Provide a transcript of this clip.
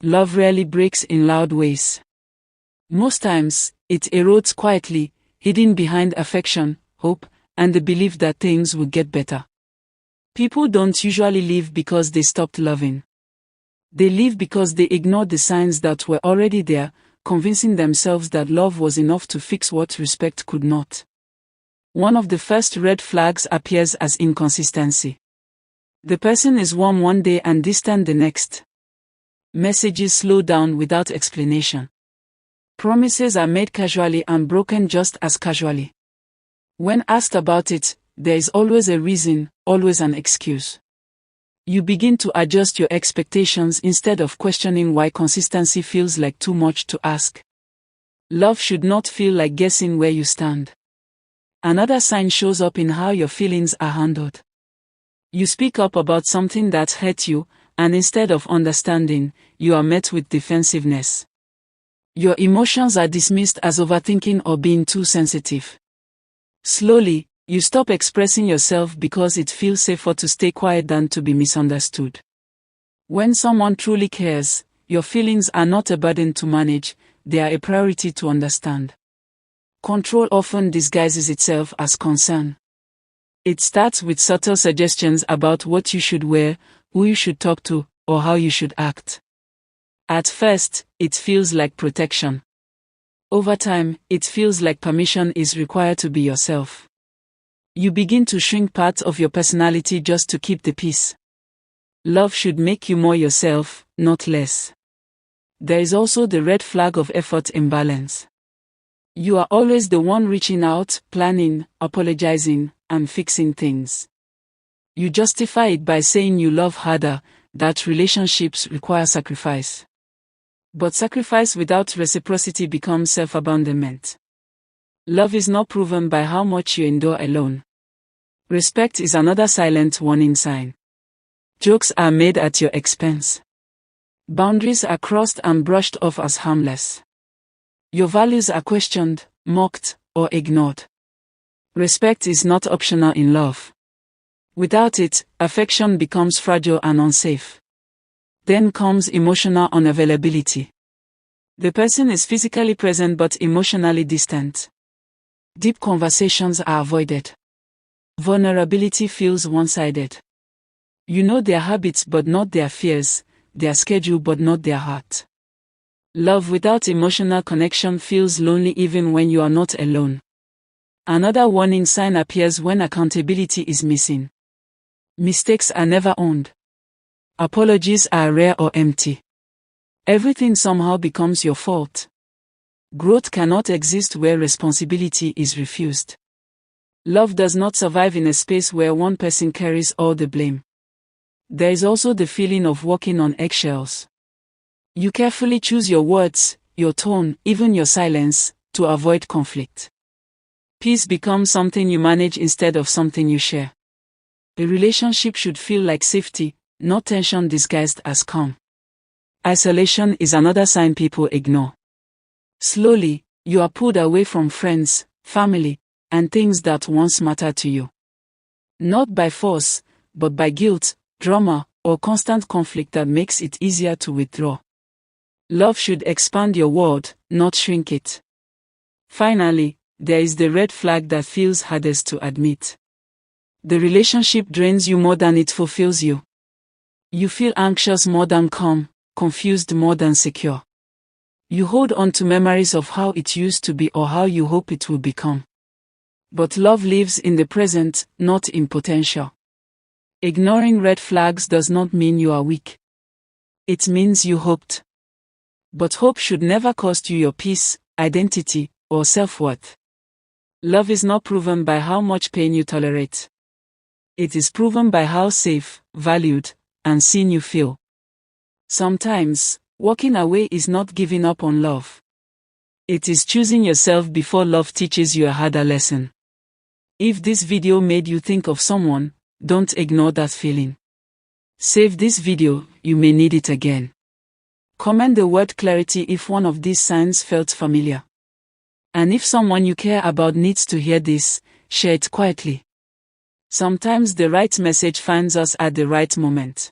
Love rarely breaks in loud ways. Most times, it erodes quietly, hidden behind affection, hope, and the belief that things will get better. People don't usually leave because they stopped loving. They leave because they ignored the signs that were already there, convincing themselves that love was enough to fix what respect could not. One of the first red flags appears as inconsistency. The person is warm one day and distant the next. Messages slow down without explanation. Promises are made casually and broken just as casually. When asked about it, there is always a reason, always an excuse. You begin to adjust your expectations instead of questioning why consistency feels like too much to ask. Love should not feel like guessing where you stand. Another sign shows up in how your feelings are handled. You speak up about something that hurt you, and instead of understanding, you are met with defensiveness. Your emotions are dismissed as overthinking or being too sensitive. Slowly, you stop expressing yourself because it feels safer to stay quiet than to be misunderstood. When someone truly cares, your feelings are not a burden to manage, they are a priority to understand. Control often disguises itself as concern. It starts with subtle suggestions about what you should wear, who you should talk to, or how you should act. At first, it feels like protection. Over time, it feels like permission is required to be yourself. You begin to shrink parts of your personality just to keep the peace. Love should make you more yourself, not less. There is also the red flag of effort imbalance. You are always the one reaching out, planning, apologizing, and fixing things. You justify it by saying you love harder, that relationships require sacrifice. But sacrifice without reciprocity becomes self-abandonment. Love is not proven by how much you endure alone. Respect is another silent warning sign. Jokes are made at your expense. Boundaries are crossed and brushed off as harmless. Your values are questioned, mocked, or ignored. Respect is not optional in love. Without it, affection becomes fragile and unsafe. Then comes emotional unavailability. The person is physically present but emotionally distant. Deep conversations are avoided. Vulnerability feels one-sided. You know their habits but not their fears, their schedule but not their heart. Love without emotional connection feels lonely even when you are not alone. Another warning sign appears when accountability is missing. Mistakes are never owned. Apologies are rare or empty. Everything somehow becomes your fault. Growth cannot exist where responsibility is refused. Love does not survive in a space where one person carries all the blame. There is also the feeling of walking on eggshells. You carefully choose your words, your tone, even your silence, to avoid conflict. Peace becomes something you manage instead of something you share. A relationship should feel like safety, not tension disguised as calm. Isolation is another sign people ignore. Slowly, you are pulled away from friends, family, and things that once mattered to you. Not by force, but by guilt, drama, or constant conflict that makes it easier to withdraw. Love should expand your world, not shrink it. Finally, there is the red flag that feels hardest to admit. The relationship drains you more than it fulfills you. You feel anxious more than calm, confused more than secure. You hold on to memories of how it used to be or how you hope it will become. But love lives in the present, not in potential. Ignoring red flags does not mean you are weak. It means you hoped. But hope should never cost you your peace, identity, or self-worth. Love is not proven by how much pain you tolerate. It is proven by how safe, valued, and seen you feel. Sometimes, walking away is not giving up on love. It is choosing yourself before love teaches you a harder lesson. If this video made you think of someone, don't ignore that feeling. Save this video, you may need it again. Comment the word clarity if one of these signs felt familiar. And if someone you care about needs to hear this, share it quietly. Sometimes the right message finds us at the right moment.